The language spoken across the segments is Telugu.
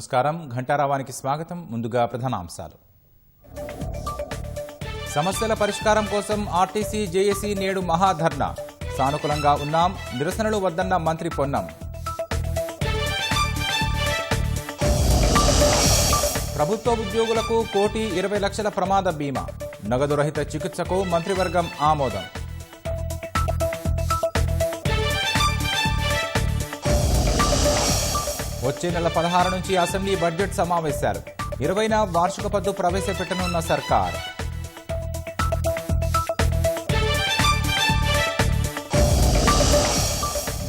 నమస్కారం. ఘంటారావానికి స్వాగతం. ముందుగా ప్రధానాంశాలు. సమస్యల పరిష్కారం కోసం ఆర్టీసీ జేఏసీ నేడు మహాధర్నా. సానుకూలంగా ఉన్నాం, నిరసనలు వద్దన్న మంత్రి పొన్నం. ప్రభుత్వ ఉద్యోగులకు 1,20,00,000 ప్రమాద బీమా. నగదు రహిత చికిత్సకు మంత్రివర్గం ఆమోదం. వచ్చే నెల 16 నుంచి అసెంబ్లీ బడ్జెట్ సమావేశాలు. 20న వార్షిక పద్దు ప్రవేశపెట్టనున్న సర్కార్.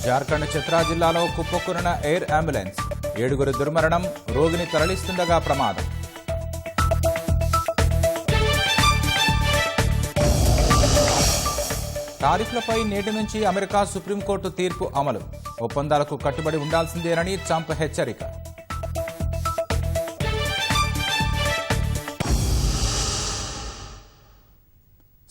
జార్ఖండ్ చత్రా జిల్లాలో కుప్పకూలిన ఎయిర్ అంబులెన్స్. 7గురు దుర్మరణం, రోగిని తరలిస్తుండగా ప్రమాదం. టారిఫ్లపై నేటి నుంచి అమెరికా సుప్రీంకోర్టు తీర్పు అమలు. ఒప్పందాలకు కట్టుబడి ఉండాల్సిందేనని ట్రంప్ హెచ్చరిక.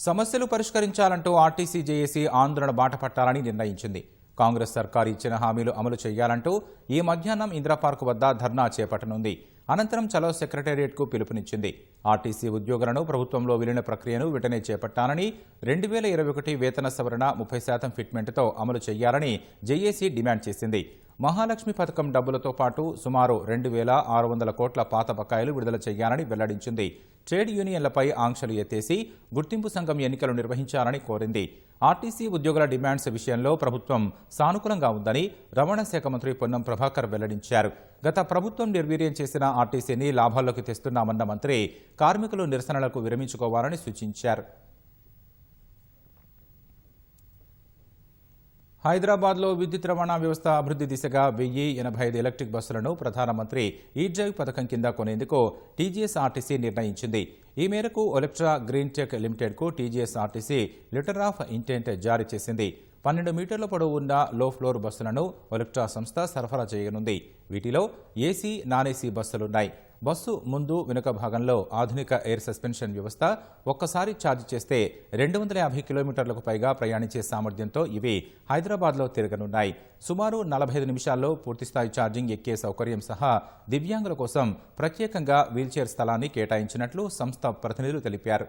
సమస్యలు పరిష్కరించాలంటూ ఆర్టీసీ జేఏసీ ఆందోళన బాట పట్టాలని నిర్ణయించింది. కాంగ్రెస్ సర్కారు ఇచ్చిన హామీలు అమలు చేయాలంటూ ఈ మధ్యాహ్నం ఇందిరాపార్క్ వద్ద ధర్నా చేపట్టనుంది. అనంతరం చలో సెక్రటేరియట్కు పిలుపునిచ్చింది. ఆర్టీసీ ఉద్యోగులను ప్రభుత్వంలో విలీన ప్రక్రియను వెంటనే చేపట్టాలని, 2021 వేతన సవరణ 30% ఫిట్మెంట్తో అమలు చేయాలని జేఏసీ డిమాండ్ చేసింది. మహాలక్ష్మి పథకం డబ్బులతో పాటు సుమారు 2,600 కోట్ల పాత బకాయిలు విడుదల చేయాలని వెల్లడించింది. ట్రేడ్ యూనియన్లపై ఆంక్షలు ఎత్తేసి గుర్తింపు సంఘం ఎన్నికలు నిర్వహించాలని కోరింది. ఆర్టీసీ ఉద్యోగుల డిమాండ్స్ విషయంలో ప్రభుత్వం సానుకూలంగా ఉందని రవాణా శాఖ మంత్రి పొన్నం ప్రభాకర్ వెల్లడించారు. గత ప్రభుత్వం నిర్వీర్యం చేసిన ఆర్టీసీని లాభాల్లోకి తెస్తున్నామన్న మంత్రి కార్మికులు నిరసనలకు విరమించుకోవాలని సూచించారు. హైదరాబాద్లో విద్యుత్ రవాణా వ్యవస్థ అభివృద్ధి దిశగా 1,085 ఎలక్ట్రిక్ బస్సులను ప్రధానమంత్రి ఈ-డ్రైవ్ పథకం కింద కొనేందుకు టీజీఎస్ఆర్టీసీ నిర్ణయించింది. ఈ మేరకు ఒలెక్ట్రా గ్రీన్ టెక్ లిమిటెడ్కు టీజీఎస్ఆర్టీసీ లెటర్ ఆఫ్ ఇంటెంట్ జారీ చేసింది. 12 మీటర్ల పొడవు ఉన్న లో ఫ్లోర్ బస్సులను ఒలెక్ట్రా సంస్థ సరఫరా చేయనుంది. వీటిలో ఏసీ, నాన్ ఏసీ బస్సులున్నాయి. బస్సు ముందు వెనుక భాగంలో ఆధునిక ఎయిర్ సస్పెన్షన్ వ్యవస్థ. ఒక్కసారి ఛార్జ్ చేస్తే 250 కిలోమీటర్లకు పైగా ప్రయాణించే సామర్థ్యంతో ఇవి హైదరాబాద్లో తిరగనున్నాయి. సుమారు 45 నిమిషాల్లో పూర్తిస్థాయి ఛార్జింగ్ ఎక్కే సౌకర్యం సహా దివ్యాంగుల కోసం ప్రత్యేకంగా వీల్చైర్ స్థలాన్ని కేటాయించినట్లు సంస్థ ప్రతినిధులు తెలిపారు.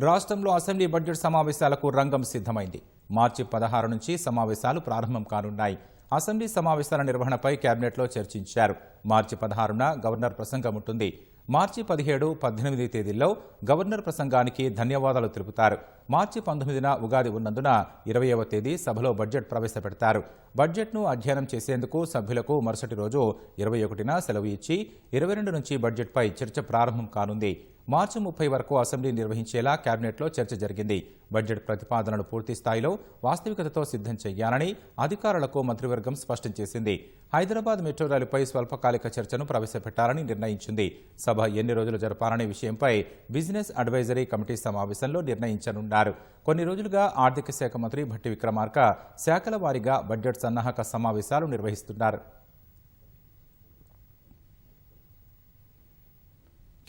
రాష్ట్రంలో అసెంబ్లీ బడ్జెట్ సమావేశాలకు రంగం సిద్ధమైంది. మార్చి 16 నుంచి సమావేశాలు ప్రారంభం కానున్నాయి. అసెంబ్లీ సమావేశాల నిర్వహణపై కేబినెట్లో చర్చించారు. మార్చి 16న గవర్నర్ ప్రసంగం ఉంటుంది. మార్చి 17, 18 తేదీల్లో గవర్నర్ ప్రసంగానికి ధన్యవాదాలు తెలుపుతారు. మార్చి 19న ఉగాది ఉన్నందున 20వ తేదీ సభలో బడ్జెట్ ప్రవేశపెడతారు. బడ్జెట్ను అధ్యయనం చేసేందుకు సభ్యులకు మరుసటి రోజు 21న సెలవు ఇచ్చి 22 నుంచి బడ్జెట్పై చర్చ ప్రారంభం కానుంది. మార్చి 30 వరకు అసెంబ్లీ నిర్వహించేలా కేబినెట్లో చర్చ జరిగింది. బడ్జెట్ ప్రతిపాదనలు పూర్తి స్థాయిలో వాస్తవికతతో సిద్ధం చేయాలని అధికారులకు మంత్రివర్గం స్పష్టం చేసింది. హైదరాబాద్ మెట్రో రైలుపై స్వల్పకాలిక చర్చను ప్రవేశపెట్టాలని నిర్ణయించింది. సభ ఎన్ని రోజులు జరపాలనే విషయంపై బిజినెస్ అడ్వైజరీ కమిటీ సమావేశంలో నిర్ణయించనున్నారు. కొన్ని రోజులుగా ఆర్థిక శాఖ మంత్రి భట్టి విక్రమార్క శాఖల వారీగా బడ్జెట్ సన్నాహక సమావేశాలు నిర్వహిస్తున్నారు.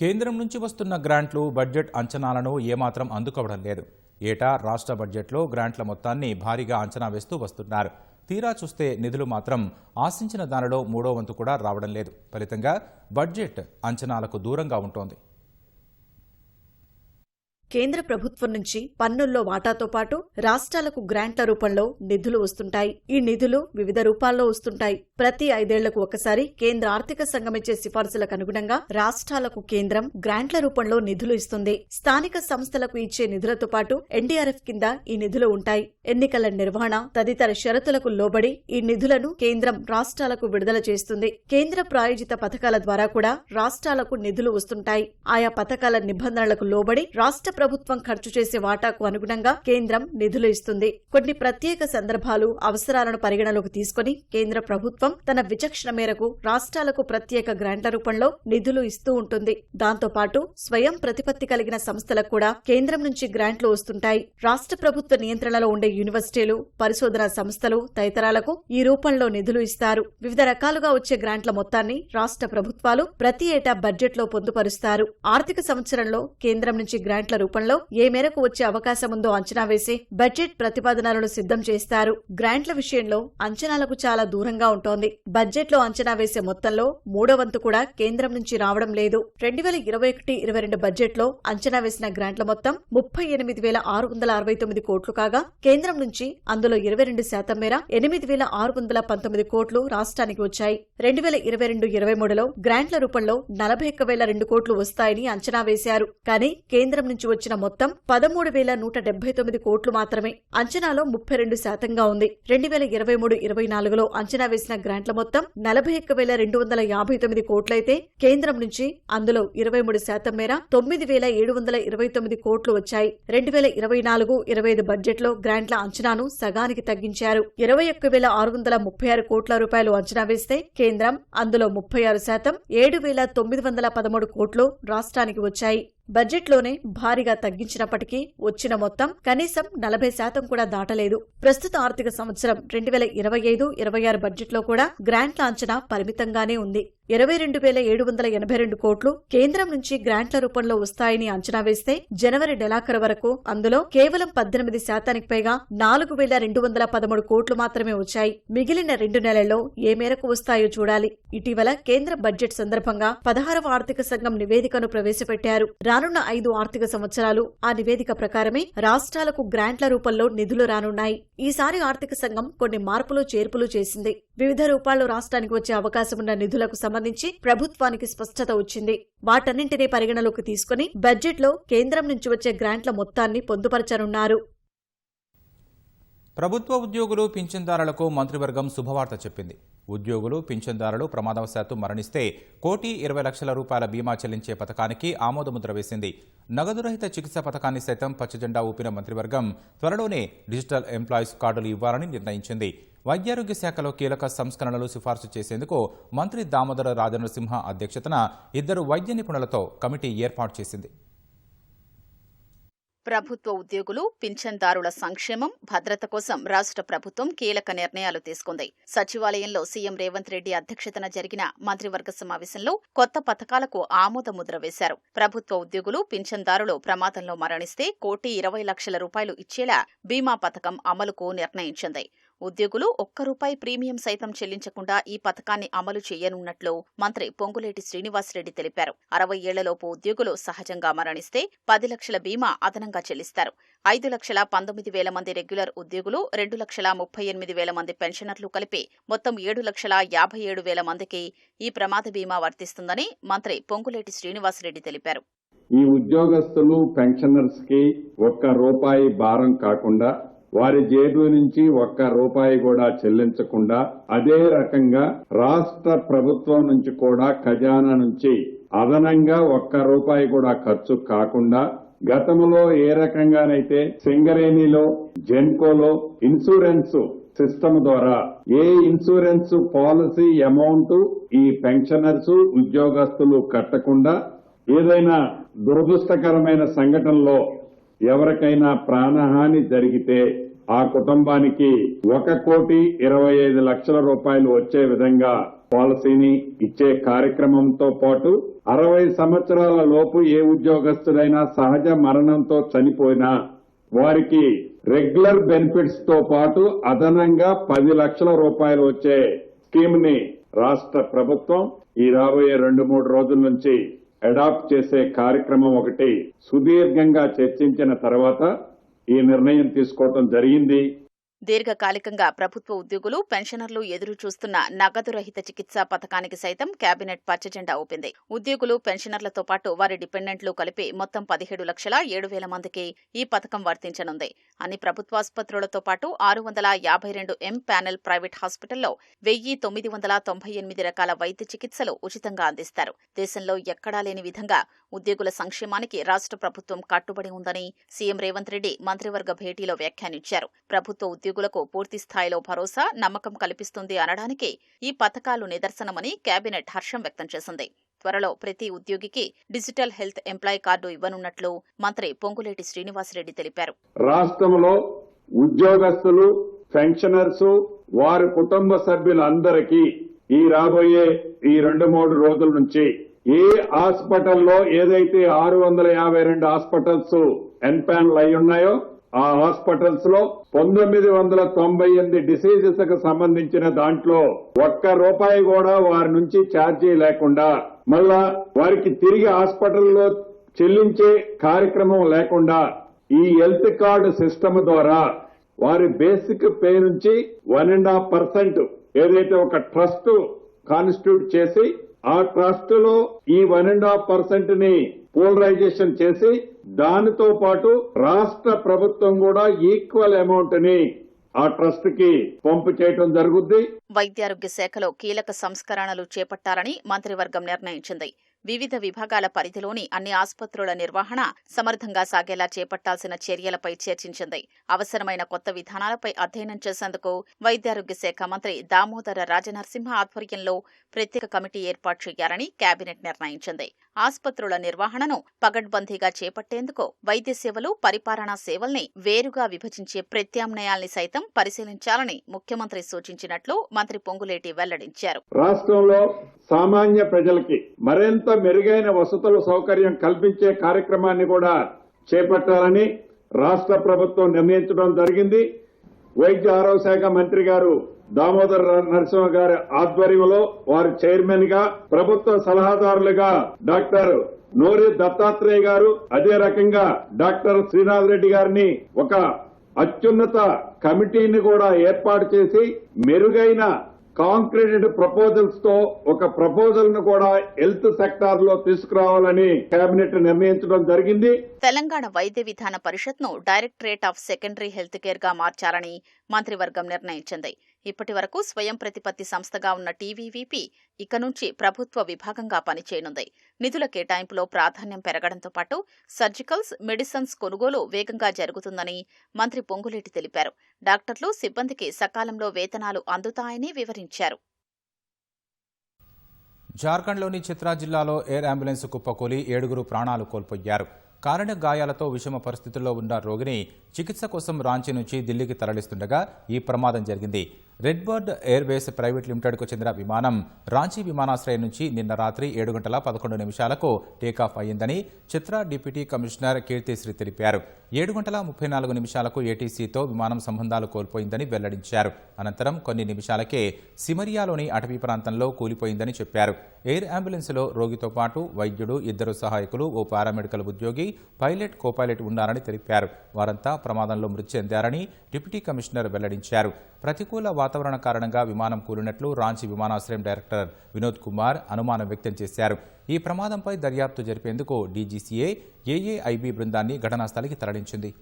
కేంద్రం నుంచి వస్తున్న గ్రాంట్లు బడ్జెట్ అంచనాలను ఏమాత్రం అందుకోవడం లేదు. ఏటా రాష్ట్ర బడ్జెట్లో గ్రాంట్ల మొత్తాన్ని భారీగా అంచనా వేస్తూ వస్తున్నారు. తీరా చూస్తే నిధులు మాత్రం ఆశించిన దానిలో 3వ వంతు కూడా రావడం లేదు. ఫలితంగా బడ్జెట్ అంచనాలకు దూరంగా ఉంటోంది. కేంద్ర ప్రభుత్వం నుంచి పన్నుల్లో వాటాతో పాటు రాష్ట్రాలకు గ్రాంట్ల రూపంలో నిధులు వస్తుంటాయి. ఈ నిధులు వివిధ రూపాల్లో వస్తుంటాయి. ప్రతి 5 ఏళ్లకు ఒకసారి కేంద్ర ఆర్థిక సంఘం ఇచ్చే సిఫార్సులకు అనుగుణంగా రాష్ట్రాలకు కేంద్రం గ్రాంట్ల రూపంలో నిధులు ఇస్తుంది. స్థానిక సంస్థలకు ఇచ్చే నిధులతో పాటు ఎన్డీఆర్ఎఫ్ కింద ఈ నిధులు ఉంటాయి. ఎన్నికల నిర్వహణ తదితర షరతులకు లోబడి ఈ నిధులను కేంద్రం రాష్ట్రాలకు విడుదల చేస్తుంది. కేంద్ర ప్రాయోజిత పథకాల ద్వారా కూడా రాష్ట్రాలకు నిధులు వస్తుంటాయి. ఆయా పథకాల నిబంధనలకు లోబడి రాష్ట్ర ప్రభుత్వం ఖర్చు చేసే వాటాకు అనుగుణంగా కేంద్రం నిధులు ఇస్తుంది. కొన్ని ప్రత్యేక సందర్భాలు, అవసరాలను పరిగణలోకి తీసుకుని కేంద్ర ప్రభుత్వం ప్రభుత్వం తన విచక్షణ మేరకు రాష్ట్రాలకు ప్రత్యేక గ్రాంట్ల రూపంలో నిధులు ఇస్తూ ఉంటుంది. దాంతో పాటు స్వయం ప్రతిపత్తి కలిగిన సంస్థలకు కూడా కేంద్రం నుంచి గ్రాంట్లు వస్తుంటాయి. రాష్ట్ర ప్రభుత్వ నియంత్రణలో ఉండే యూనివర్సిటీలు, పరిశోధనా సంస్థలు తదితరాలకు ఈ రూపంలో నిధులు ఇస్తారు. వివిధ రకాలుగా వచ్చే గ్రాంట్ల మొత్తాన్ని రాష్ట్ర ప్రభుత్వాలు ప్రతి ఏటా బడ్జెట్లో పొందుపరుస్తారు. ఆర్థిక సంవత్సరంలో కేంద్రం నుంచి గ్రాంట్ల రూపంలో ఏ మేరకు వచ్చే అవకాశం ఉందో అంచనా వేసి బడ్జెట్ ప్రతిపాదనలను సిద్ధం చేస్తారు. గ్రాంట్ల విషయంలో అంచనాలకు చాలా దూరంగా ఉంటోంది. బడ్జెట్లో అంచనా వేసే మొత్తంలో 3వ వంతు కూడా కేంద్రం నుంచి రావడం లేదు. 2021-22 బడ్జెట్లో అంచనా వేసిన గ్రాంట్ల మొత్తం 38,669 కోట్లు కాగా కేంద్రం నుంచి అందులో 22% మేర 8,619 కోట్లు రాష్ట్రానికి వచ్చాయి. 2022-23లో గ్రాంట్ల రూపంలో 41,002 కోట్లు వస్తాయని అంచనా వేశారు. కానీ కేంద్రం నుంచి వచ్చిన మొత్తం 13,179 కోట్లు మాత్రమే. అంచనాలో 32%గా ఉంది. 2023-24లో అంచనా వేసిన గ్రాంట్ల మొత్తం 41,259 కోట్లయితే కేంద్రం నుంచి అందులో 23% మేర 9,729 కోట్లు వచ్చాయి. 2024-25 బడ్జెట్లో గ్రాంట్ల అంచనాను సగానికి తగ్గించారు. 21,636 కోట్ల రూపాయలు అంచనా వేస్తే కేంద్రం అందులో 36% 7,913 కోట్లు రాష్ట్రానికి వచ్చాయి. బడ్జెట్లోనే భారీగా తగ్గించినప్పటికీ వచ్చిన మొత్తం కనీసం 40% కూడా దాటలేదు. ప్రస్తుత ఆర్థిక సంవత్సరం 2025-26 బడ్జెట్లో కూడా గ్రాంట్ల అంచనా పరిమితంగానే ఉంది. 22,782 కోట్లు కేంద్రం నుంచి గ్రాంట్ల రూపంలో వస్తాయని అంచనా వేస్తే జనవరి నెలాఖరు వరకు అందులో కేవలం 18% పైగా 4,213 కోట్లు మాత్రమే వచ్చాయి. మిగిలిన 2 నెలల్లో ఏ మేరకు వస్తాయో చూడాలి. ఇటీవల కేంద్ర బడ్జెట్ సందర్భంగా 16వ ఆర్థిక సంఘం నివేదికను ప్రవేశపెట్టారు. రానున్న 5 ఆర్థిక సంవత్సరాలు ఆ నివేదిక ప్రకారమే రాష్ట్రాలకు గ్రాంట్ల రూపంలో నిధులు రానున్నాయి. ఈసారి ఆర్థిక సంఘం కొన్ని మార్పులు చేర్పులు చేసింది. వివిధ రూపాల్లో రాష్ట్రానికి వచ్చే అవకాశమున్న నిధులకు సంబంధించి ప్రభుత్వానికి స్పష్టత వచ్చింది. వాటన్నింటినీ పరిగణలోకి తీసుకుని బడ్జెట్లో కేంద్రం నుంచి వచ్చే గ్రాంట్ల మొత్తాన్ని పొందుపరచనున్నారు. ప్రభుత్వ ఉద్యోగులు పింఛన్దారులకు మంత్రివర్గం శుభవార్త చెప్పింది. ఉద్యోగులు పింఛన్దారులు ప్రమాదవశాత్తు మరణిస్తే 1,20,00,000 రూపాయల బీమా చెల్లించే పథకానికి ఆమోదముద్ర వేసింది. నగదు రహిత చికిత్స పథకాన్ని సైతం పచ్చజెండా ఊపిన మంత్రివర్గం త్వరలోనే డిజిటల్ ఎంప్లాయీస్ కార్డులు ఇవ్వాలని నిర్ణయించింది. వైద్యారోగ్య శాఖలో కీలక సంస్కరణలు సిఫార్సు చేసేందుకు మంత్రి దామోదర రాజనరసింహ అధ్యక్షతన 2 వైద్య నిపుణులతో కమిటీ ఏర్పాటు చేసింది. ప్రభుత్వ ఉద్యోగులు, పింఛన్దారుల సంక్షేమం, భద్రత కోసం రాష్ట్ర ప్రభుత్వం కీలక నిర్ణయాలు తీసుకుంది. సచివాలయంలో సీఎం రేవంత్ రెడ్డి అధ్యక్షతన జరిగిన మంత్రివర్గ సమావేశంలో కొత్త పథకాలకు ఆమోద ముద్ర వేశారు. ప్రభుత్వ ఉద్యోగులు, పింఛన్దారులు ప్రమాదంలో మరణిస్తే 1,20,00,000 రూపాయలు ఇచ్చేలా బీమా పథకం అమలుకు నిర్ణయించింది. ఉద్యోగులు ₹1 ప్రీమియం సైతం చెల్లించకుండా ఈ పథకాన్ని అమలు చేయనున్నట్లు మంత్రి పొంగులేటి శ్రీనివాసరెడ్డి తెలిపారు. 60 ఏళ్లలోపు ఉద్యోగులు సహజంగా మరణిస్తే 10 లక్షల బీమా అదనంగా చెల్లిస్తారు. 5,19,000 మంది రెగ్యులర్ ఉద్యోగులు, 2,38,000 మంది పెన్షనర్లు కలిపి మొత్తం 7,57,000 మందికి ఈ ప్రమాద బీమా వర్తిస్తుందని మంత్రి పొంగులేటి శ్రీనివాసరెడ్డి తెలిపారు. ఈ ఉద్యోగస్తులు, పెన్షనర్స్ కి ₹1 భారం కాకుండా, వారి జేబు నుంచి ₹1 కూడా చెల్లించకుండా, అదే రకంగా రాష్ట్ర ప్రభుత్వం నుంచి కూడా ఖజానా నుంచి అదనంగా ₹1 కూడా ఖర్చు కాకుండా, గతంలో ఏ రకంగానైతే సింగరేణిలో, జెన్కోలో ఇన్సూరెన్స్ సిస్టమ్ ద్వారా ఏ ఇన్సూరెన్స్ పాలసీ అమౌంట్ ఈ పెన్షనర్స్, ఉద్యోగస్తులు కట్టకుండా ఏదైనా దురదృష్టకరమైన సంఘటనలో ఎవరికైనా ప్రాణహాని జరిగితే ఆ కుటుంబానికి ₹1,25,00,000 రూపాయలు వచ్చే విధంగా పాలసీని ఇచ్చే కార్యక్రమంతో పాటు 60 సంవత్సరాల లోపు ఏ ఉద్యోగస్తుడైనా సహజ మరణంతో చనిపోయినా వారికి రెగ్యులర్ బెనిఫిట్స్ తో పాటు అదనంగా 10 లక్షల రూపాయలు వచ్చే స్కీమ్ ని రాష్ట్ర ప్రభుత్వం ఈ రాబోయే 2-3 రోజుల నుంచి అడాప్ట్ చేసే కార్యక్రమం ఒకటి సుదీర్ఘంగా చర్చించిన తర్వాత ఈ నిర్ణయం తీసుకోవడం జరిగింది. దీర్ఘకాలికంగా ప్రభుత్వ ఉద్యోగులు, పెన్షనర్లు ఎదురు చూస్తున్న నగదు రహిత చికిత్సా పథకానికి సైతం కేబినెట్ పచ్చజెండా ఊపింది. ఉద్యోగులు, పెన్షనర్లతో పాటు వారి డిపెండెంట్లు కలిపి మొత్తం 17,07,000 మందికి ఈ పథకం వర్తించనుంది. అన్ని ప్రభుత్వాసుపత్రులతో పాటు 652 ఎం ప్యానెల్ ప్రైవేట్ హాస్పిటల్లో 1,998 రకాల వైద్య చికిత్సలు ఉచితంగా అందిస్తారు. దేశంలో ఎక్కడా లేని విధంగా ఉద్యోగుల సంక్షేమానికి రాష్ట్ర ప్రభుత్వం కట్టుబడి ఉందని సీఎం రేవంత్ రెడ్డి మంత్రివర్గ భేటీలో వ్యాఖ్యానించారు. ప్రభుత్వ ఉద్యోగులకు పూర్తి స్థాయిలో భరోసా, నమ్మకం కల్పిస్తుంది అనడానికి ఈ పథకాలు నిదర్శనమని కేబినెట్ హర్షం వ్యక్తం చేసింది. త్వరలో ప్రతి ఉద్యోగికి డిజిటల్ హెల్త్ ఎంప్లాయీ కార్డు ఇవ్వనున్నట్లు మంత్రి పొంగులేటి శ్రీనివాసరెడ్డి తెలిపారు. రాష్ట్రంలో ఉద్యోగస్తులు, పెన్షనర్స్, వారి కుటుంబ సభ్యులందరికీ ఈ రాబోయే ఈ 2-3 రోజుల నుంచి ఏ హాస్పిటల్లో ఏదైతే 652 హాస్పిటల్స్ ఎన్పానల్ అయి ఉన్నాయో ఆ హాస్పిటల్స్ లో 998 డిసీజెస్ కు సంబంధించిన దాంట్లో ₹1 కూడా వారి నుంచి ఛార్జీ లేకుండా, మళ్ళా వారికి తిరిగి హాస్పిటల్లో చెల్లించే కార్యక్రమం లేకుండా ఈ హెల్త్ కార్డు సిస్టమ్ ద్వారా వారి బేసిక్ పే నుంచి 1.5% ఏదైతే ఒక ట్రస్ట్ కాన్స్టిట్యూట్ చేసి ఆ ట్రస్ట్ లో ఈ 1.5% ని పోలరైజేషన్ చేసి దానితో పాటు రాష్ట్ర ప్రభుత్వం కూడా ఈక్వల్ అమౌంట్ ని ఆ ట్రస్ట్ కి పంపు చేయడం జరుగుద్ది. వైద్యారోగ్య శాఖలో కీలక సంస్కరణలు చేపట్టాలని మంత్రివర్గం నిర్ణయించింది. వివిధ విభాగాల పరిధిలోని అన్ని ఆసుపత్రుల నిర్వహణ సమర్థంగా సాగేలా చేపట్టాల్సిన చర్యలపై చర్చించింది. అవసరమైన కొత్త విధానాలపై అధ్యయనం చేసేందుకు వైద్యారోగ్య శాఖ మంత్రి దామోదర రాజనరసింహ ఆధ్వర్యంలో ప్రత్యేక కమిటీ ఏర్పాటు చేయాలని కేబినెట్ నిర్ణయించింది. ఆసుపత్రుల నిర్వహణను పగడ్బందీగా చేపట్టేందుకు వైద్య సేవలు, పరిపాలనా సేవల్ని వేరుగా విభజించే ప్రత్యామ్నాయాల్ని సైతం పరిశీలించాలని ముఖ్యమంత్రి సూచించినట్లు మంత్రి పొంగులేటి వెల్లడించారు. రాష్ట్రంలో సామాన్య ప్రజలకి మరింత మెరుగైన వసతుల సౌకర్యం కల్పించే కార్యక్రమాన్ని కూడా చేపట్టాలని రాష్ట్ర ప్రభుత్వం నిర్ణయించడం జరిగింది. వైద్య ఆరోగ్య శాఖ మంత్రి గారు దామోదర నరసింహ గారి ఆధ్వర్యంలో వారి చైర్మన్ గా, ప్రభుత్వ సలహాదారులుగా డాక్టర్ నోరి దత్తాత్రేయ గారు, అదే రకంగా డాక్టర్ శ్రీనాథ్ రెడ్డి గారిని ఒక అత్యున్నత కమిటీని కూడా ఏర్పాటు చేసి మెరుగైన కాంక్రీటెడ్ ప్రపోజల్స్ తో ఒక ప్రపోజల్ ను కూడా హెల్త్ సెక్టార్ లో తీసుకురావాలని కేబినెట్ నిర్ణయించడం జరిగింది. తెలంగాణ వైద్య విధాన పరిషత్ను directorate of secondary health care గా మార్చాలని మంత్రివర్గం నిర్ణయించింది. ఇప్పటి వరకు స్వయం ప్రతిపత్తి సంస్థగా ఉన్న టీవీవీపీ ఇక నుంచి ప్రభుత్వ విభాగంగా పనిచేయనుంది. నిధుల కేటాయింపులో ప్రాధాన్యం పెరగడంతో పాటు సర్జికల్స్, మెడిసిన్స్ కొనుగోలు వేగంగా జరుగుతుందని మంత్రి పొంగులేటి తెలిపారు. డాక్టర్లు, సిబ్బందికి సకాలంలో వేతనాలు అందుతాయని వివరించారు. జార్ఖండ్లోని చిత్రా జిల్లాలో ఎయిర్ అంబులెన్స్ కుప్పకూలి 7 ప్రాణాలు కోల్పోయారు. కారణ గాయాలతో విషమ పరిస్థితుల్లో ఉన్న రోగిని చికిత్స కోసం రాంచీ నుంచి ఢిల్లీకి తరలిస్తుండగా ఈ ప్రమాదం జరిగింది. రెడ్ బర్డ్ ఎయిర్వేస్ ప్రైవేట్ లిమిటెడ్కు చెందిన విమానం రాంచీ విమానాశ్రయం నుంచి నిన్న రాత్రి 7:11 టేకాఫ్ అయ్యిందని చిత్రా డిప్యూటీ కమిషనర్ కీర్తిశ్రీ తెలిపారు. 7:34 ఏటీసీతో విమానం సంబంధాలు కోల్పోయిందని వెల్లడించారు. అనంతరం కొన్ని నిమిషాలకే సిమరియాలోని అటవీ ప్రాంతంలో కూలిపోయిందని చెప్పారు. ఎయిర్ అంబులెన్స్లో రోగితో పాటు వైద్యుడు, 2 సహాయకులు, ఓ పారామెడికల్ ఉద్యోగి, పైలట్, కోపైలట్ ఉన్నారని తెలిపారు. వారంతా ప్రమాదంలో మృతి చెందారని డిప్యూటీ కమిషనర్ వెల్లడించారు. ప్రతికూల వాతావరణ కారణంగా విమానం కూలినట్లు రాంచీ విమానాశ్రయం డైరెక్టర్ వినోద్ కుమార్ అనుమానం వ్యక్తం చేశారు. ఈ ప్రమాదంపై దర్యాప్తు జరిపేందుకు డీజీసీఏ, ఏఏఐబీ బృందాన్ని ఘటనా స్థలికి తరలించింది.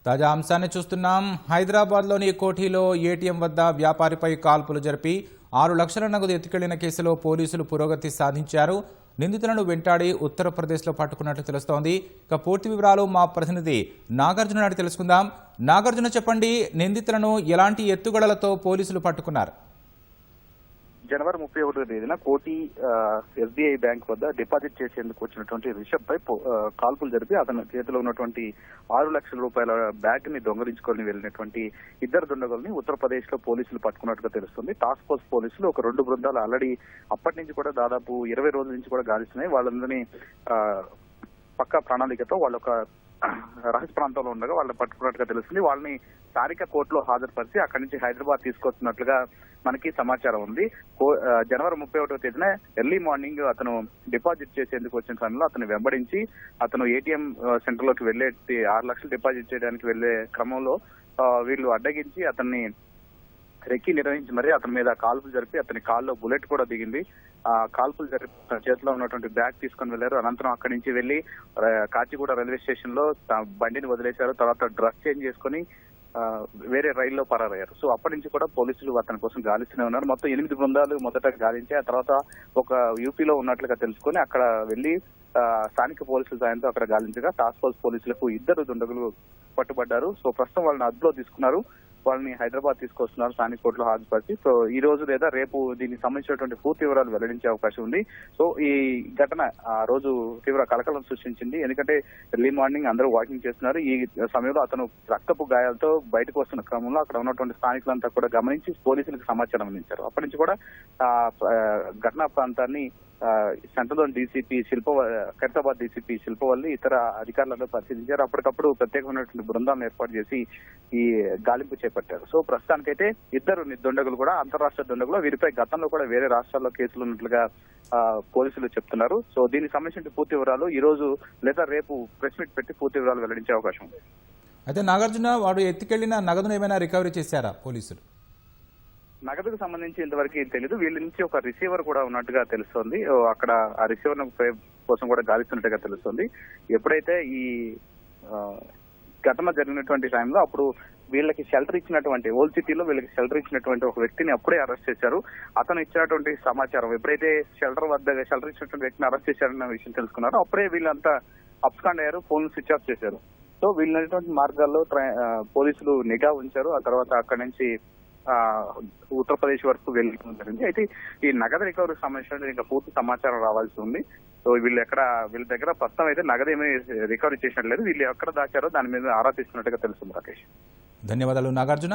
తాజా అంశాన్ని చూస్తున్నాం. హైదరాబాద్లోని కోఠీలో ఏటీఎం వద్ద వ్యాపారిపై కాల్పులు జరిపి 6 లక్షల నగదు ఎత్తుకెళ్లిన కేసులో పోలీసులు పురోగతి సాధించారు. నిందితులను వెంటాడి ఉత్తరప్రదేశ్లో పట్టుకున్నట్లు తెలుస్తోంది. ఇక పూర్తి వివరాలు మా ప్రతినిధి నాగార్జున నాయుడు తెలుసుకుందాం. నాగార్జున, చెప్పండి, నిందితులను ఎలాంటి ఎత్తుగడలతో పోలీసులు పట్టుకున్నారు? జనవరి 31వ తేదీన కోటి ఎస్బీఐ బ్యాంక్ వద్ద డిపాజిట్ చేసేందుకు వచ్చినటువంటి రిషబ్ పై కాల్పులు జరిపి అతని చేతిలో ఉన్నటువంటి 6 లక్షల రూపాయల బ్యాగ్ ని దొంగలించుకొని వెళ్లినటువంటి 2 దుండగుల్ని ఉత్తరప్రదేశ్ లో పోలీసులు పట్టుకున్నట్టుగా తెలుస్తుంది. టాస్క్ ఫోర్స్ పోలీసులు ఒక 2 బృందాలు ఆల్రెడీ అప్పటి నుంచి కూడా దాదాపు 20 రోజుల నుంచి కూడా గాలిస్తున్నాయి. వాళ్ళందరినీ పక్కా ప్రణాళికతో వాళ్ళు ఒక రహస్య ప్రాంతంలో ఉండగా వాళ్ళని పట్టుకున్నట్టుగా తెలుస్తుంది. వాళ్ళని స్థానిక కోర్టులో హాజరుపరిచి అక్కడి నుంచి హైదరాబాద్ తీసుకొస్తున్నట్లుగా మనకి సమాచారం ఉంది. జనవరి 31వ తేదీన ఎర్లీ మార్నింగ్ అతను డిపాజిట్ చేసేందుకు వచ్చిన సమయంలో అతను వెంబడించి అతను ఏటీఎం సెంటర్ లోకి వెళ్లే 6 లక్షలు డిపాజిట్ చేయడానికి వెళ్లే క్రమంలో వీళ్ళు అడ్డగించి అతన్ని రెక్కి నిర్వహించి మరి అతని మీద కాల్పులు జరిపి అతని కాల్లో బుల్లెట్ కూడా దిగింది. ఆ కాల్పులు జరిపి తన చేతిలో ఉన్నటువంటి బ్యాగ్ తీసుకొని వెళ్లారు. అనంతరం అక్కడి నుంచి వెళ్లి కాచిగూడ రైల్వే స్టేషన్ లో బండిని వదిలేశారు. తర్వాత డ్రెస్ చేంజ్ చేసుకుని వేరే రైల్లో పరారయ్యారు. సో అప్పటి నుంచి కూడా పోలీసులు అతని కోసం గాలిస్తూనే ఉన్నారు. మొత్తం 8 బృందాలు మొదట గాలించి ఆ తర్వాత ఒక యూపీలో ఉన్నట్లుగా తెలుసుకుని అక్కడ వెళ్లి స్థానిక పోలీసుల సాయంతో అక్కడ గాలించగా టాస్క్ ఫోర్స్ పోలీసులకు 2 దుండగులు పట్టుబడ్డారు. సో ప్రస్తుతం వాళ్ళని అదుపులో తీసుకున్నారు. వాళ్ళని హైదరాబాద్ తీసుకొస్తున్నారు స్థానిక కోర్టులో హాజరుపరిచి. సో ఈ రోజు లేదా రేపు దీనికి సంబంధించినటువంటి పూర్తి వివరాలు వెల్లడించే అవకాశం ఉంది. సో ఈ ఘటన ఆ రోజు తీవ్ర కలకలం సృష్టించింది. ఎందుకంటే ఎర్లీ మార్నింగ్ అందరూ వాకింగ్ చేస్తున్నారు. ఈ సమయంలో అతను రక్తపు గాయాలతో బయటకు వస్తున్న క్రమంలో అక్కడ ఉన్నటువంటి స్థానికులంతా కూడా గమనించి పోలీసులకు సమాచారం అందించారు. అప్పటి నుంచి కూడా ఘటనా ప్రాంతాన్ని central zone DCP Khairatabad DCP Shilpavalli ఇతర అధికారులతో పరిశీలించారు. అప్పటికప్పుడు ప్రత్యేకమైనటువంటి బృందాలను ఏర్పాటు చేసి ఈ గాలింపు చేపట్టారు. సో ప్రస్తుతానికైతే 2 దుండగులు కూడా అంతరాష్ట్ర దుండగులు. వీరిపై గతంలో కూడా వేరే రాష్ట్రాల్లో కేసులు ఉన్నట్లుగా పోలీసులు చెప్తున్నారు. సో దీనికి సంబంధించిన పూర్తి వివరాలు ఈ రోజు లేదా రేపు ప్రెస్ మీట్ పెట్టి పూర్తి వివరాలు వెల్లడించే అవకాశం ఉంది. అయితే నాగార్జున, వాడు ఎత్తుకెళ్లిన నగదును ఏమైనా రికవరీ చేశారా పోలీసులు? నగదుకు సంబంధించి ఇంతవరకు తెలియదు. వీళ్ళ నుంచి ఒక రిసీవర్ కూడా ఉన్నట్టుగా తెలుస్తోంది. అక్కడ ఆ రిసీవర్ కోసం కూడా గాలిస్తున్నట్టుగా తెలుస్తోంది. ఎప్పుడైతే ఈ ఘటన జరిగినటువంటి టైంలో అప్పుడు వీళ్ళకి షెల్టర్ ఇచ్చినటువంటి ఓల్డ్ సిటీలో వీళ్ళకి షెల్టర్ ఇచ్చినటువంటి ఒక వ్యక్తిని అప్పుడే అరెస్ట్ చేశారు. అతను ఇచ్చినటువంటి సమాచారం ఎప్పుడైతే షెల్టర్ ఇచ్చినటువంటి వ్యక్తిని అరెస్ట్ చేశారన్న విషయం తెలుసుకున్నారో అప్పుడే వీళ్ళంతా అప్స్కాండ్ అయ్యారు. ఫోన్ స్విచ్ ఆఫ్ చేశారు. సో వీళ్ళటువంటి మార్గాల్లో పోలీసులు నిఘా ఉంచారు. ఆ తర్వాత అక్కడి నుంచి ఉత్తరప్రదేశ్ వరకు వెళ్ళడం జరిగింది. అయితే ఈ నగదు రికవరీకి సంబంధించిన ఇంకా పూర్తి సమాచారం రావాల్సి ఉంది. సో వీళ్ళ దగ్గర ప్రస్తుతం అయితే నగదు ఏమీ రికవరీ చేసినట్లేదు. వీళ్ళు ఎక్కడ దాచారో దాని మీద ఆరా తీస్తున్నట్టుగా తెలుస్తుంది. రాకేష్, ధన్యవాదాలు. నాగార్జున,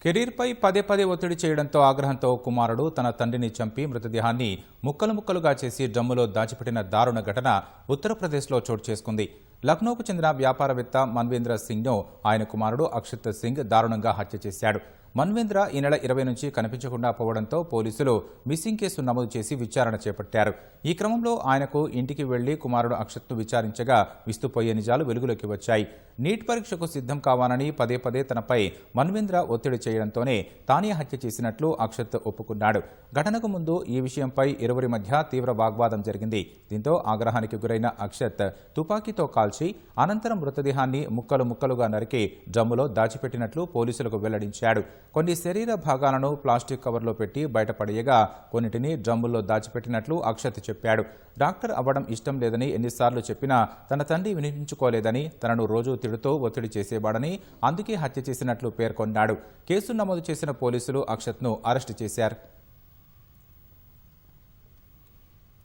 కెరీర్పై పదే ఒత్తిడి చేయడంతో ఆగ్రహంతో కుమారుడు తన తండ్రిని చంపి మృతదేహాన్ని ముక్కలుగా చేసి డ్రమ్ములో దాచిపెట్టిన దారుణ ఘటన ఉత్తరప్రదేశ్లో చోటు చేసుకుంది. లక్నోకు చెందిన వ్యాపారవేత్త మన్వేంద్ర సింగ్ను ఆయన కుమారుడు అక్షత్ సింగ్ దారుణంగా హత్య చేశాడు. మన్వేంద్ర ఈ నెల 20 నుంచి కనిపించకుండా పోవడంతో పోలీసులు మిస్సింగ్ కేసు నమోదు చేసి విచారణ చేపట్టారు. ఈ క్రమంలో ఆయనకు ఇంటికి వెళ్లి కుమారుడు అక్షత్ను విచారించగా విస్తుపోయే నిజాలు వెలుగులోకి వచ్చాయి. నీట్ పరీక్షకు సిద్ధం కావాలని పదే తనపై మన్వేంద్ర ఒత్తిడి చేయడంతోనే తానే హత్య చేసినట్లు అక్షత్ ఒప్పుకున్నాడు. ఘటనకు ముందు ఈ విషయంపై ఇరువురి మధ్య తీవ్ర వాగ్వాదం జరిగింది. దీంతో ఆగ్రహానికి గురైన అక్షత్ తుపాకీతో కాల్చి అనంతరం మృతదేహాన్ని ముక్కలుగా నరికి డ్రమ్ములో దాచిపెట్టినట్లు పోలీసులకు వెల్లడించాడు. కొన్ని శరీర భాగాలను ప్లాస్టిక్ కవర్లో పెట్టి బయటపడేయగా కొన్నిటిని డ్రమ్ముల్లో దాచిపెట్టినట్లు అక్షత్ చెప్పాడు. డాక్టర్ అవ్వడం ఇష్టం లేదని ఎన్నిసార్లు చెప్పినా తన తండ్రి వినిపించుకోలేదని, తనను రోజూ తిడుతూ ఒత్తిడి చేసేవాడని, అందుకే హత్య చేసినట్లు పేర్కొన్నాడు. కేసు నమోదు చేసిన పోలీసులు అక్షత్ను అరెస్టు చేశారు.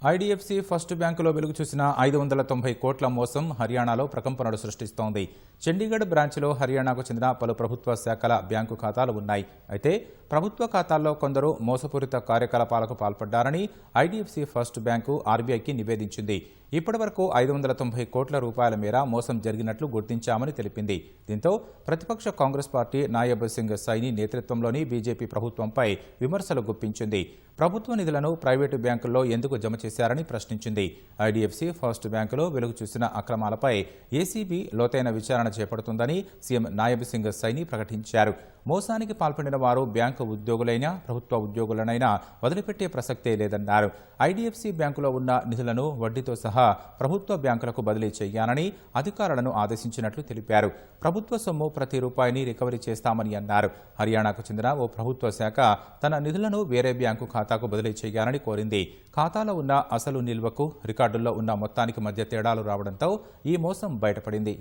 ఐడీఎఫ్సీ ఫస్ట్ బ్యాంకులో వెలుగు చూసిన 590 కోట్ల మోసం హర్యానాలో ప్రకంపనలు సృష్టిస్తోంది. చండీగఢ్ బ్రాంచ్లో హర్యానాకు చెందిన పలు ప్రభుత్వ శాఖల బ్యాంకు ఖాతాలు ఉన్నాయి. అయితే ప్రభుత్వ ఖాతాల్లో కొందరు మోసపూరిత కార్యకలాపాలకు పాల్పడ్డారని ఐడీఎఫ్సీ ఫస్ట్ బ్యాంకు ఆర్బీఐకి నివేదించింది. ఇప్పటివరకు 590 కోట్ల రూపాయల మేర మోసం జరిగినట్లు గుర్తించామని తెలిపింది. దీంతో ప్రతిపక్ష కాంగ్రెస్ పార్టీ నాయబ్ సింగ్ సైని నేతృత్వంలోని బీజేపీ ప్రభుత్వంపై విమర్శలు గుప్పించింది. ప్రభుత్వ నిధులను ప్రైవేటు బ్యాంకుల్లో ఎందుకు జమ చేశారని ప్రశ్నించింది. ఐడీఎఫ్సీ ఫస్ట్ బ్యాంకులో వెలుగు చూసిన అక్రమాలపై ఏసీబీ లోతైన విచారణ చేపడుతుందని సీఎం నాయబ్ సింగ్ సైని ప్రకటించారు. మోసానికి పాల్పడిన వారు బ్యాంకు ఉద్యోగులైనా ప్రభుత్వ ఉద్యోగులనైనా వదిలిపెట్టే ప్రసక్తే లేదన్నారు. ఐడీఎఫ్సీ బ్యాంకులో ఉన్న నిధులను వడ్డీతో సహా ప్రభుత్వ బ్యాంకులకు బదిలీ చేయాలని అధికారులను ఆదేశించినట్లు తెలిపారు. ప్రభుత్వ సొమ్ము ప్రతి రూపాయిని రికవరీ చేస్తామని అన్నారు. హర్యానాకు చెందిన ఓ ప్రభుత్వ శాఖ తన నిధులను వేరే బ్యాంకు ఖాతాకు బదిలీ చేయాలని కోరింది. ఖాతాలో ఉన్న అసలు నిల్వకు రికార్డుల్లో ఉన్న మొత్తానికి మధ్య తేడాలు రావడంతో ఈ మోసం బయటపడింది.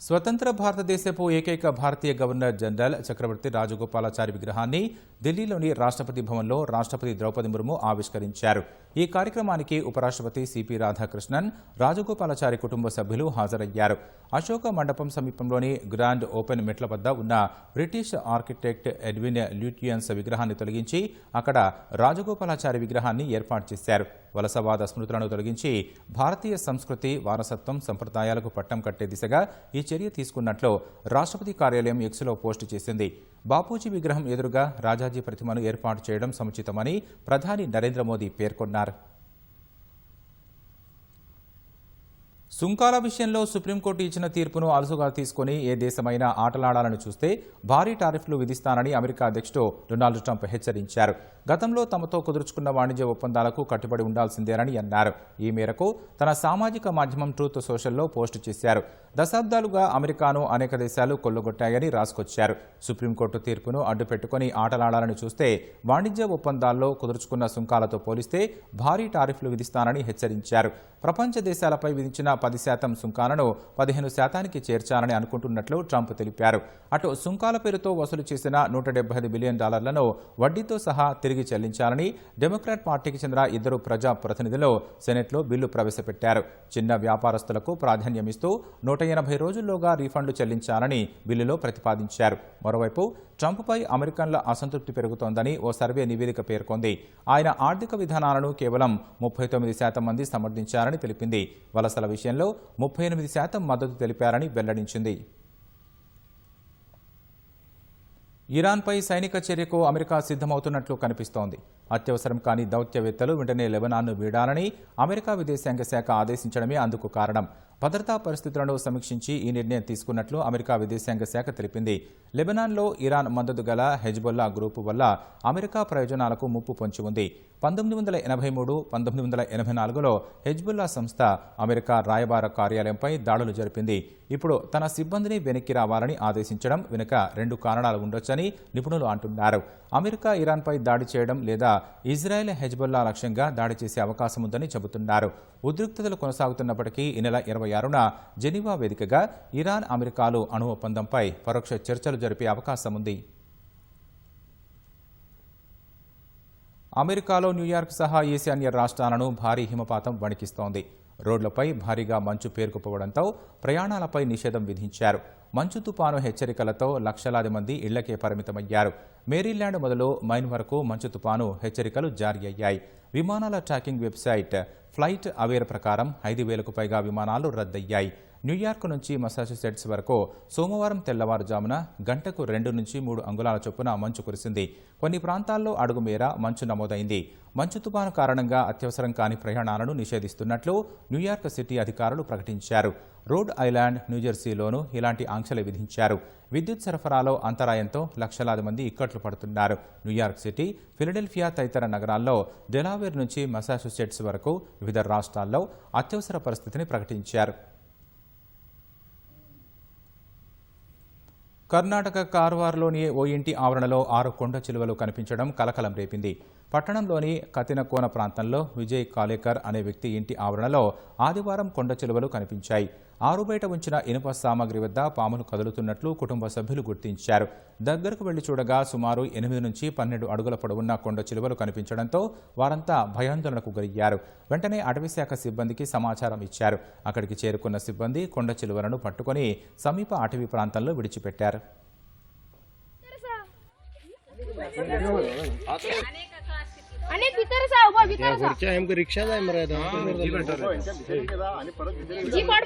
స్వతంత్ర భారతదేశపు ఏకైక భారతీయ గవర్నర్ జనరల్ చక్రవర్తి రాజగోపాలాచారి విగ్రహాన్ని ఢిల్లీలోని రాష్ట్రపతి భవన్లో రాష్ట్రపతి ద్రౌపది ముర్ము ఆవిష్కరించారు. ఈ కార్యక్రమానికి ఉపరాష్ట్రపతి సిపి రాధాకృష్ణన్, రాజగోపాలాచారి కుటుంబ సభ్యులు హాజరయ్యారు. అశోక మండపం సమీపంలోని గ్రాండ్ ఓపెన్ మెట్ల వద్ద ఉన్న బ్రిటిష్ ఆర్కిటెక్ట్ ఎడ్విన్ ల్యూటియన్స్ విగ్రహాన్ని తొలగించి అక్కడ రాజగోపాలాచారి విగ్రహాన్ని ఏర్పాటు చేశారు. వలసవాద స్మృతులను తొలగించి భారతీయ సంస్కృతి, వారసత్వం, సంప్రదాయాలకు పట్టం కట్టే దిశగా ఈ చర్య తీసుకున్నట్లు రాష్ట్రపతి కార్యాలయం ఎక్స్లో పోస్టు చేసింది. బాపూజీ విగ్రహం ఎదురుగా రాజాజీ ప్రతిమను ఏర్పాటు చేయడం సముచితమని ప్రధాని నరేంద్ర మోదీ పేర్కొన్నారు. సుంకాల విషయంలో సుప్రీంకోర్టు ఇచ్చిన తీర్పును అలుసుగా తీసుకుని ఏ దేశమైనా ఆటలాడాలని చూస్తే భారీ టారిఫ్లు విధిస్తానని అమెరికా అధ్యక్షుడు డొనాల్డ్ ట్రంప్ హెచ్చరించారు. గతంలో తమతో కుదుర్చుకున్న వాణిజ్య ఒప్పందాలకు కట్టుబడి ఉండాల్సిందేనని అన్నారు. ఈ మేరకు తన సామాజిక మాధ్యమం ట్రూత్ సోషల్లో పోస్టు చేశారు. దశాబ్దాలుగా అమెరికాను అనేక దేశాలు కొల్లగొట్టాయని రాసుకొచ్చారు. సుప్రీంకోర్టు తీర్పును అడ్డుపెట్టుకుని ఆటలాడాలని చూస్తే వాణిజ్య ఒప్పందాల్లో కుదుర్చుకున్న సుంకాలతో పోలిస్తే భారీ టారిఫ్లు విధిస్తానని హెచ్చరించారు. ప్రపంచ దేశాలపై విధించిన 10% సుంకాలను 15%కి చేర్చాలని అనుకుంటున్నట్లు ట్రంప్ తెలిపారు. అటు సుంకాల పేరుతో వసూలు చేసిన $175 బిలియన్ వడ్డీతో సహా తిరిగి చెల్లించాలని డెమోక్రాట్ పార్టీకి చెందిన 2 ప్రజా ప్రతినిధులు సెనెట్లో బిల్లు ప్రవేశపెట్టారు. చిన్న వ్యాపారస్తులకు ప్రాధాన్యమిస్తూ 180 రోజుల్లోగా రీఫండ్లు చెల్లించాలని బిల్లులో ప్రతిపాదించారు. మరోవైపు ట్రంప్పై అమెరికన్ల అసంతృప్తి పెరుగుతోందని ఓ సర్వే నివేదిక పేర్కొంది. ఆయన ఆర్థిక విధానాలను కేవలం 39% మంది సమర్థించారని తెలిపింది. వలసల విషయంలో 38% మద్దతు తెలిపారని వెల్లడించింది. ఇరాన్పై సైనిక చర్యకు అమెరికా సిద్ధమవుతున్నట్లు కనిపిస్తోంది. అత్యవసరం కాని దౌత్యవేత్తలు వెంటనే లెబనాన్ను వీడాలని అమెరికా విదేశాంగ శాఖ ఆదేశించడమే అందుకు కారణం. భద్రతా పరిస్థితులను సమీక్షించి ఈ నిర్ణయం తీసుకున్నట్లు అమెరికా విదేశాంగ శాఖ తెలిపింది. లెబనాన్లో ఇరాన్ మద్దతు గల హెజ్బొల్లా గ్రూపు వల్ల అమెరికా ప్రయోజనాలకు ముప్పు పొంచి ఉంది. 1983-1984లో హెజ్బుల్లా సంస్థ అమెరికా రాయబార కార్యాలయంపై దాడులు జరిపింది. ఇప్పుడు తన సిబ్బందిని వెనక్కి రావాలని ఆదేశించడం వెనుక 2 కారణాలు ఉండొచ్చని నిపుణులు అంటున్నారు. అమెరికా ఇరాన్పై దాడి చేయడం లేదా ఇజ్రాయెల్ హెజ్బొల్లా లక్ష్యంగా దాడి చేసే అవకాశం ఉందని చెబుతున్నారు. ఉద్రిక్తతలు కొనసాగుతున్నప్పటికీ ఈ నెల 26న జెనీవా వేదికగా ఇరాన్ అమెరికాలు అణు ఒప్పందంపై పరోక్ష చర్చలు జరిపే అవకాశం ఉంది. అమెరికాలో న్యూయార్క్ సహా ఈశాన్య రాష్ట్రాలను భారీ హిమపాతం వణికిస్తోంది. రోడ్లపై భారీగా మంచు పేరుకుపోవడంతో ప్రయాణాలపై నిషేధం విధించారు. మంచు తుపాను హెచ్చరికలతో లక్షలాది మంది ఇళ్లకే పరిమితమయ్యారు. మేరీల్యాండ్ మొదలు మైన్ వరకు మంచు తుపాను హెచ్చరికలు జారీ అయ్యాయి. విమానాల ట్రాకింగ్ వెబ్సైట్ ఫ్లైట్ అవేర్ ప్రకారం 5,000కు పైగా విమానాలు రద్దయ్యాయి. న్యూయార్క్ నుంచి మసాచుసెట్స్ వరకు సోమవారం తెల్లవారుజామున గంటకు 2 నుంచి 3 అంగుళాల చొప్పున మంచు కురిసింది. కొన్ని ప్రాంతాల్లో అడుగు మేర మంచు నమోదైంది. మంచు తుపాను కారణంగా అత్యవసరం కాని ప్రయాణాలను నిషేధిస్తున్నట్లు న్యూయార్క్ సిటీ అధికారులు ప్రకటించారు. రోడ్ ఐలాండ్, న్యూజెర్సీలోనూ ఇలాంటి ఆంక్షలు విధించారు. విద్యుత్ సరఫరాలో అంతరాయంతో లక్షలాది మంది ఇక్కట్లు పడుతున్నారు. న్యూయార్క్ సిటీ, ఫిలడెల్ఫియా తదితర నగరాల్లో డెలావేర్ నుంచి మసాచుసెట్స్ వరకు వివిధ రాష్ట్రాల్లో అత్యవసర పరిస్థితిని ప్రకటించారు. కర్ణాటక కార్వార్లోని ఓ ఇంటి ఆవరణలో 6 కొండ చిలువలు కనిపించడం కలకలం రేపింది. పట్టణంలోని కతినకోన ప్రాంతంలో విజయ్ కాలేకర్ అనే వ్యక్తి ఇంటి ఆవరణలో ఆదివారం కొండ చిలువలు కనిపించాయి. ఆరుబయట ఉంచిన ఇనుప సామగ్రి వద్ద పాములు కదులుతున్నట్లు కుటుంబ సభ్యులు గుర్తించారు. దగ్గరకు వెళ్లి చూడగా సుమారు 8 నుంచి 12 అడుగుల పొడవున్న కొండ చిలువలు కనిపించడంతో వారంతా భయాందోళనకు గురయ్యారు. వెంటనే అటవీశాఖ సిబ్బందికి సమాచారం ఇచ్చారు. అక్కడికి చేరుకున్న సిబ్బంది కొండ చిలువలను పట్టుకుని సమీప అటవీ ప్రాంతంలో విడిచిపెట్టారు. अनेक भीतर सा उभा भीतर सा वरच्या आमक रिक्षा जाय मरे जी पाड